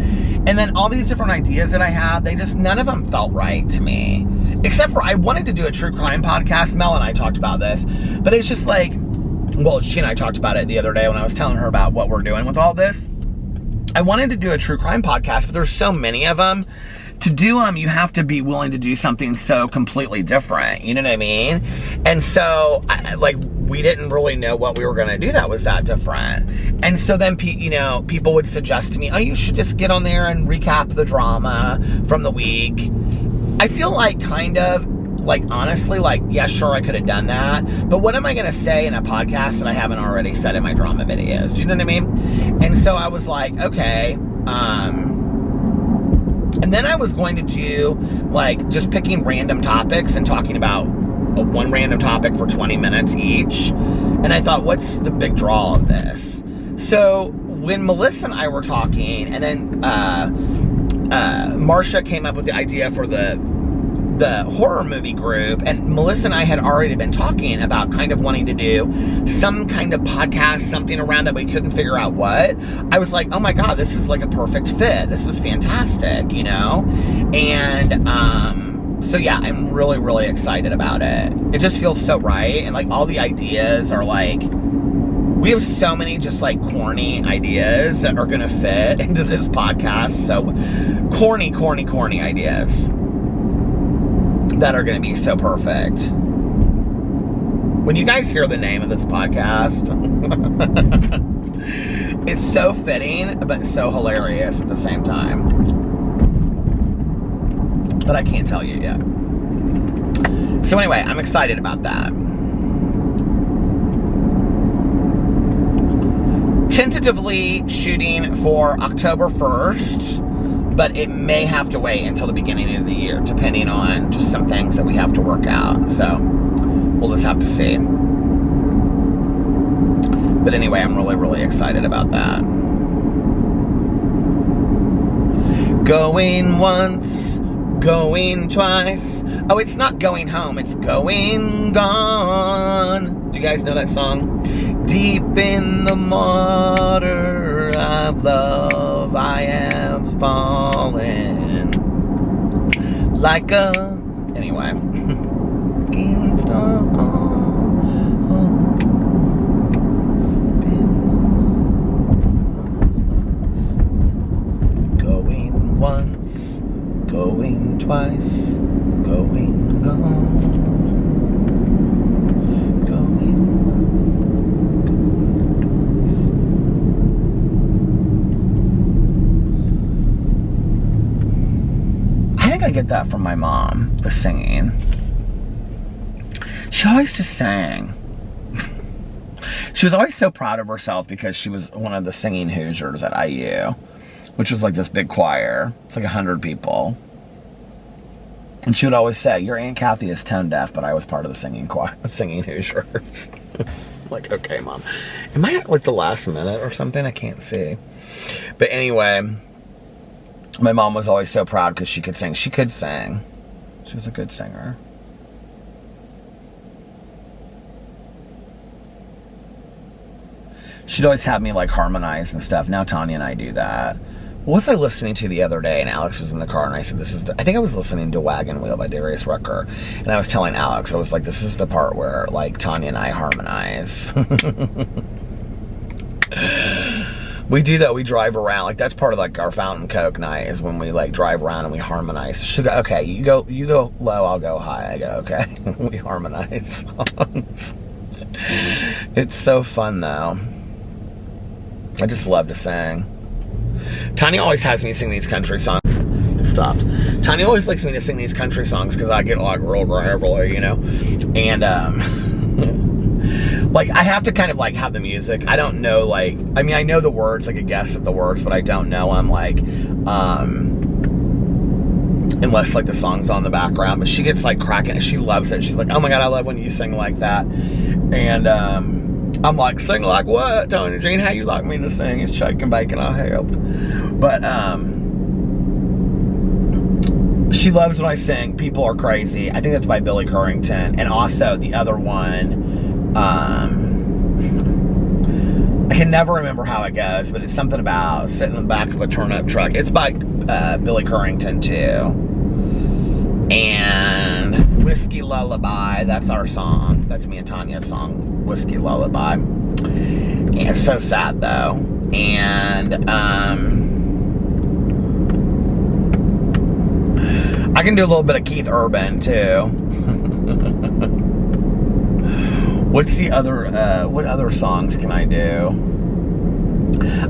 And then all these different ideas that I have, none of them felt right to me. Except for I wanted to do a true crime podcast. Mel and I talked about this, but it's just like, well, she and I talked about it the other day when I was telling her about what we're doing with all this. I wanted to do a true crime podcast, but there's so many of them. To do them, you have to be willing to do something so completely different. You know what I mean? And so, we didn't really know what we were going to do that was that different. And so then, you know, people would suggest to me, oh, you should just get on there and recap the drama from the week. I feel like kind of, like, honestly, like, yeah, sure, I could have done that. But what am I going to say in a podcast that I haven't already said in my drama videos? Do you know what I mean? And so I was like, okay, and then I was going to do, like, just picking random topics and talking about one random topic for 20 minutes each. And I thought, what's the big draw of this? So when Melissa and I were talking, and then Marcia came up with the idea for the horror movie group, and Melissa and I had already been talking about kind of wanting to do some kind of podcast, something around that we couldn't figure out what. I was like, oh my God, this is like a perfect fit. This is fantastic, you know? And so yeah, I'm really, really excited about it. It just feels so right, and like all the ideas are like, we have so many just like corny ideas that are gonna fit into this podcast. So corny ideas that are going to be so perfect. When you guys hear the name of this podcast, it's so fitting, but so hilarious at the same time. But I can't tell you yet. So anyway, I'm excited about that. Tentatively shooting for October 1st. But it may have to wait until the beginning of the year, depending on just some things that we have to work out. So we'll just have to see. But anyway, I'm really, really excited about that. Going once, going twice. Oh, it's not going home, it's going gone. Do you guys know that song? Deep in the water of love, I am falling like a... Anyway. Going once, going twice, going gone. I get that from my mom, the singing. She always just sang. She was always so proud of herself because she was one of the singing Hoosiers at IU, which was like this big choir. It's like 100 people. And she would always say, your Aunt Kathy is tone deaf, but I was part of the singing choir, singing Hoosiers. Like, okay, Mom. Am I at like the last minute or something? I can't see. But anyway, my mom was always so proud because she could sing. She could sing. She was a good singer. She'd always have me like harmonize and stuff. Now Tanya and I do that. What was I listening to the other day? And Alex was in the car and I said, I think I was listening to Wagon Wheel by Darius Rucker. And I was telling Alex, I was like, this is the part where like Tanya and I harmonize. We do that, we drive around. Like that's part of like our Fountain Coke night is when we like drive around and we harmonize. She'll go, okay, you go low, I'll go high. I go, okay. We harmonize songs. It's so fun though. I just love to sing. Tanya always has me sing these country songs. It stopped. Tanya always likes me to sing these country songs because I get like real gravelly, you know? And like I have to kind of like have the music. I don't know like, I mean I know the words, like I guess at the words, but I don't know them like, unless like the song's on the background. But she gets like cracking, she loves it. She's like, oh my God, I love when you sing like that. And I'm like, sing like what, Tony Jean? How you like me to sing? It's shake and bake and I helped. But she loves when I sing People Are Crazy. I think that's by Billy Currington. And also the other one, I can never remember how it goes, but it's something about sitting in the back of a turnip truck. It's by Billy Currington too. And Whiskey Lullaby, that's our song. That's me and Tanya's song, Whiskey Lullaby. And it's so sad though. And I can do a little bit of Keith Urban too. What's the other, what other songs can I do?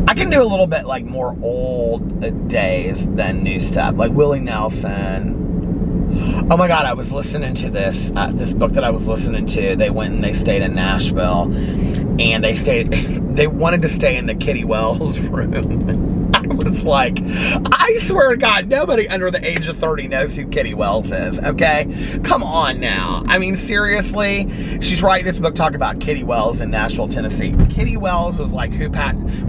I can do a little bit like more old days than new stuff, like Willie Nelson. Oh my God, I was listening to this book that I was listening to. They went and they stayed in Nashville, and they wanted to stay in the Kitty Wells room. I was like, I swear to God, nobody under the age of 30 knows who Kitty Wells is, okay? Come on now. I mean, seriously, she's writing this book talking about Kitty Wells in Nashville, Tennessee. Kitty Wells was like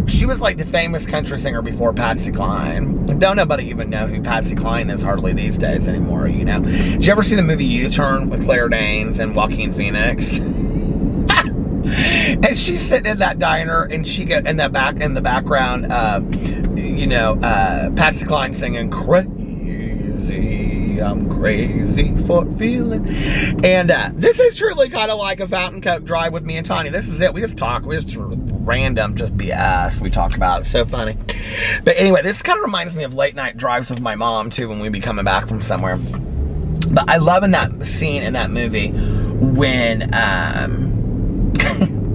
she was like the famous country singer before Patsy Cline. Don't nobody even know who Patsy Cline is hardly these days anymore, you know? Did you ever see the movie U-Turn with Claire Danes and Joaquin Phoenix? And she's sitting in that diner, and she get in the background, you know, Patsy Cline singing "Crazy, I'm crazy for feeling." And this is truly kind of like a Fountain Coke drive with me and Tanya. This is it. We just talk. We just random, just BS. We talk about it. It's so funny. But anyway, this kind of reminds me of late night drives with my mom too when we'd be coming back from somewhere. But I love in that scene in that movie when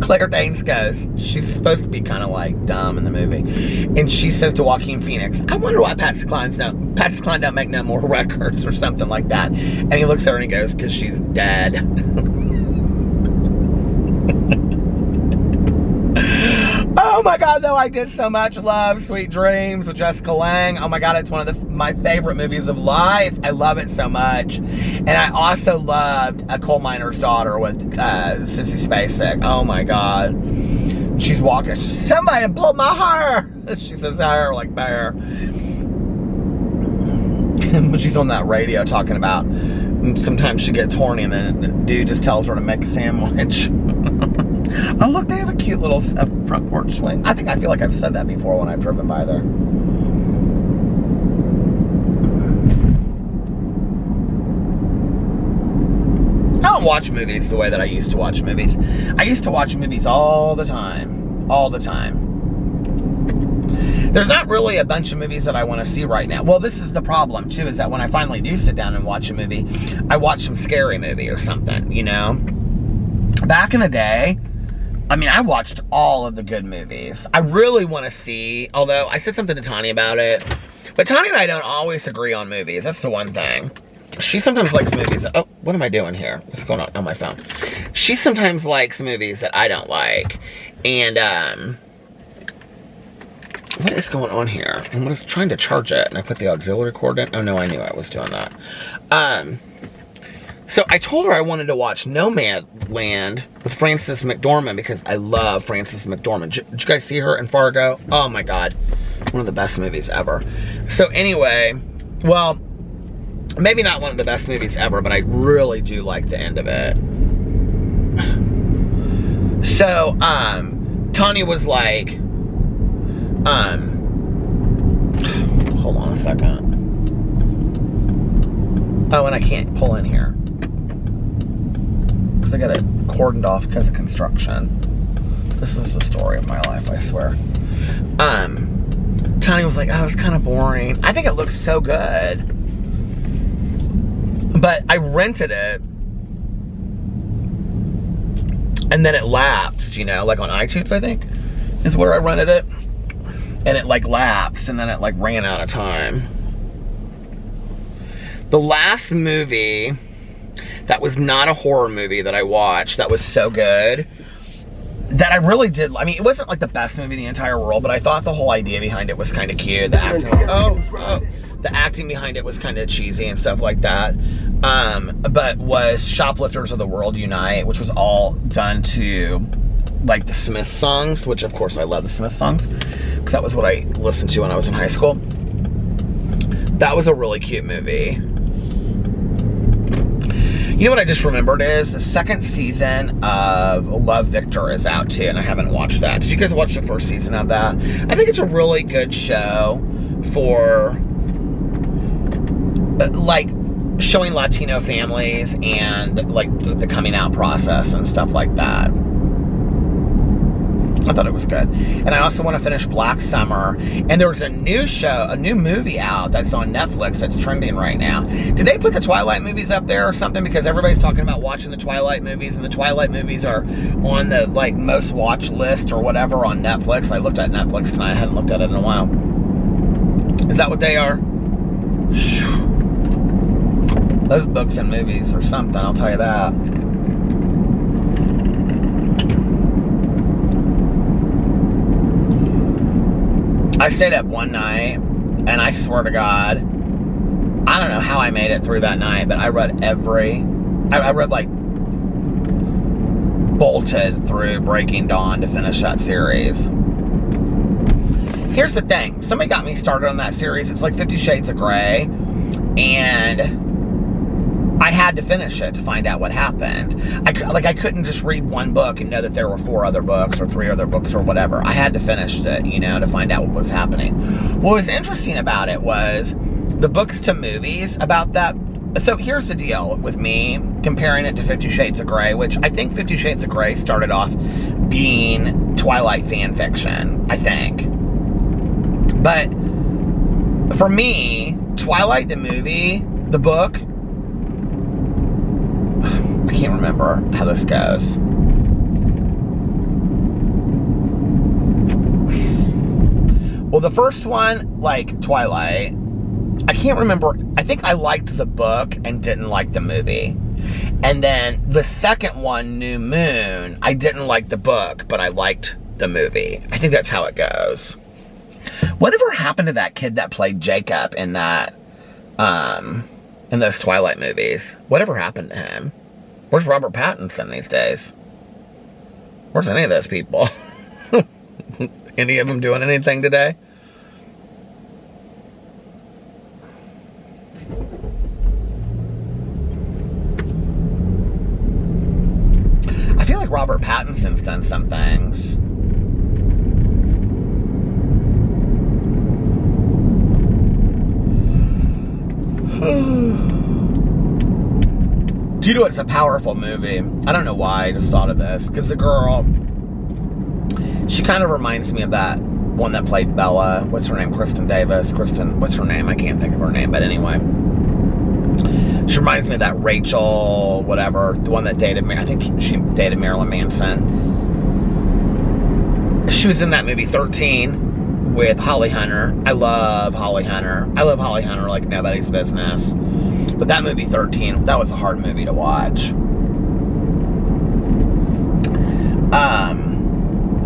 Claire Danes goes, she's supposed to be kind of like dumb in the movie, and she says to Joaquin Phoenix, I wonder why Patsy Cline don't make no more records or something like that. And he looks at her and he goes, because she's dead. Oh my God, though, I did so much love Sweet Dreams with Jessica Lange. Oh my God, it's one of my favorite movies of life. I love it so much. And I also loved A Coal Miner's Daughter with Sissy Spacek. Oh my God. She's walking, somebody pulled my hair. She says hair like bear. But she's on that radio talking about sometimes she gets horny and then the dude just tells her to make a sandwich. Oh look, they have a cute little front porch swing. I feel like I've said that before when I've driven by there. I don't watch movies the way that I used to watch movies. I used to watch movies all the time. All the time. There's not really a bunch of movies that I want to see right now. Well, this is the problem too, is that when I finally do sit down and watch a movie, I watch some scary movie or something, you know? Back in the day, I mean, I watched all of the good movies. I really want to see, although I said something to Tanya about it, but Tanya and I don't always agree on movies. That's the one thing. She sometimes likes movies that, oh, what am I doing here? What's going on my phone? She sometimes likes movies that I don't like. And, What is going on here? I was trying to charge it, and I put the auxiliary cord in. Oh, no, I knew I was doing that. So I told her I wanted to watch Nomadland with Frances McDormand because I love Frances McDormand. Did you guys see her in Fargo? Oh, my God. One of the best movies ever. So anyway, well, maybe not one of the best movies ever, but I really do like the end of it. So, Tanya was like, hold on a second. Oh, and I can't pull in here. Because I got it cordoned off because of construction. This is the story of my life, I swear. Tanya was like, oh, it was kind of boring. I think it looks so good. But I rented it. And then it lapsed, you know, like on iTunes, I think, is where I rented it. And it like lapsed, and then it like ran out of time. The last movie that was not a horror movie that I watched that was so good, that I really did, I mean, it wasn't like the best movie in the entire world, but I thought the whole idea behind it was kind of cute. The acting, the acting behind it was kind of cheesy and stuff like that. But was Shoplifters of the World Unite, which was all done to like the Smiths songs, which of course I love the Smiths songs, because that was what I listened to when I was in high school. That was a really cute movie. You know what I just remembered is the second season of Love, Victor is out too, and I haven't watched that. Did you guys watch the first season of that? I think it's a really good show for like showing Latino families and like the coming out process and stuff like that. I thought it was good. And I also want to finish Black Summer. And there's a new show, a new movie out that's on Netflix that's trending right now. Did they put the Twilight movies up there or something? Because everybody's talking about watching the Twilight movies, and the Twilight movies are on the like most watched list or whatever on Netflix. I looked at Netflix tonight. I hadn't looked at it in a while. Is that what they are? Those books and movies or something, I'll tell you that. I stayed up one night, and I swear to God, I don't know how I made it through that night, but I read I read like, bolted through Breaking Dawn to finish that series. Here's the thing, somebody got me started on that series. It's like 50 Shades of Grey, and I had to finish it to find out what happened. I couldn't just read one book and know that there were 4 other books or 3 other books or whatever. I had to finish it, you know, to find out what was happening. What was interesting about it was the books to movies about that. So here's the deal with me comparing it to 50 Shades of Grey, which I think 50 Shades of Grey started off being Twilight fan fiction, I think. But for me, Twilight the movie, the book, I can't remember how this goes. Well, the first one, like Twilight, I can't remember. I think I liked the book and didn't like the movie. And then the second one, New Moon, I didn't like the book, but I liked the movie. I think that's how it goes. Whatever happened to that kid that played Jacob in that, in those Twilight movies? Whatever happened to him? Where's Robert Pattinson these days? Where's any of those people? Any of them doing anything today? I feel like Robert Pattinson's done some things. Do you know it's a powerful movie? I don't know why I just thought of this. Because the girl, she kind of reminds me of that one that played Bella. What's her name? Kristen Davis. What's her name? I can't think of her name, but anyway. She reminds me of that Rachel, whatever, the one that dated, I think she dated Marilyn Manson. She was in that movie 13 with Holly Hunter. I love Holly Hunter. I love Holly Hunter like nobody's business. But that movie 13, that was a hard movie to watch.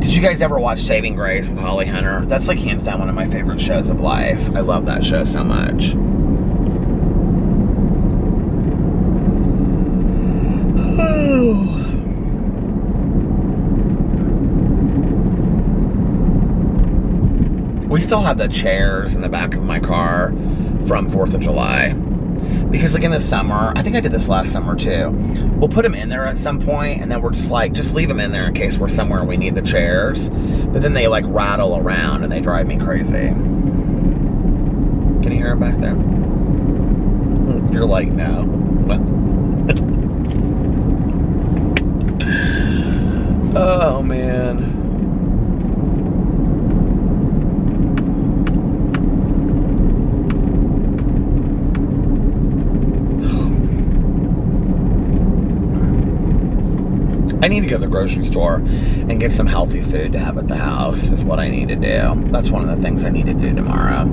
Did you guys ever watch Saving Grace with Holly Hunter? That's like hands down one of my favorite shows of life. I love that show so much. We still have the chairs in the back of my car from 4th of July. Because like in the summer, I think I did this last summer too, we'll put them in there at some point and then we're just like, just leave them in there in case we're somewhere we need the chairs. But then they like rattle around and they drive me crazy. Can you hear it back there? You're like, no. Oh man. I need to go to the grocery store and get some healthy food to have at the house is what I need to do. That's one of the things I need to do tomorrow.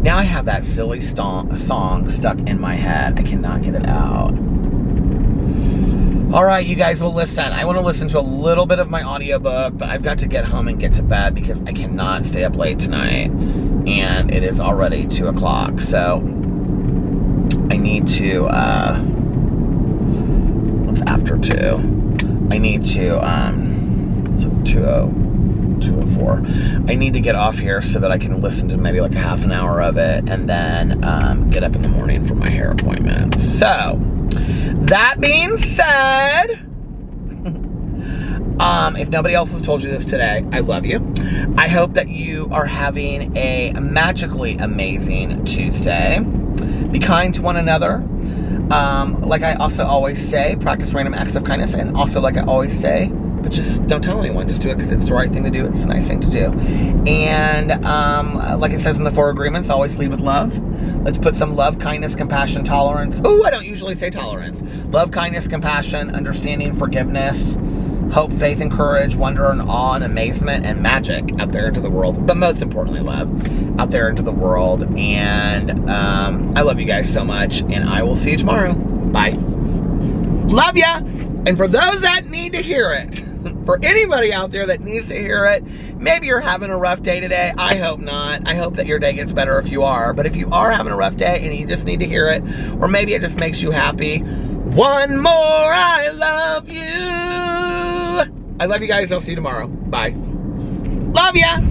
Now I have that silly song stuck in my head. I cannot get it out. All right, you guys, well, listen. I want to listen to a little bit of my audiobook, but I've got to get home and get to bed because I cannot stay up late tonight. And it is already 2 o'clock, so I need to, it's after 2. I need to, 2:04. I need to get off here so that I can listen to maybe like a half an hour of it and then get up in the morning for my hair appointment. So, that being said, if nobody else has told you this today, I love you. I hope that you are having a magically amazing Tuesday. Be kind to one another. Like I also always say, practice random acts of kindness. And also, like I always say, but just don't tell anyone. Just do it because it's the right thing to do. It's a nice thing to do. And like it says in the 4 agreements, always lead with love. Let's put some love, kindness, compassion, tolerance. Oh, I don't usually say tolerance. Love, kindness, compassion, understanding, forgiveness, hope, faith, and courage, wonder, and awe, and amazement, and magic out there into the world. But most importantly, love out there into the world. And I love you guys so much. And I will see you tomorrow. Bye. Love ya. And for those that need to hear it, for anybody out there that needs to hear it, maybe you're having a rough day today. I hope not. I hope that your day gets better if you are. But if you are having a rough day and you just need to hear it, or maybe it just makes you happy, one more I love you. I love you guys. I'll see you tomorrow. Bye. Love ya.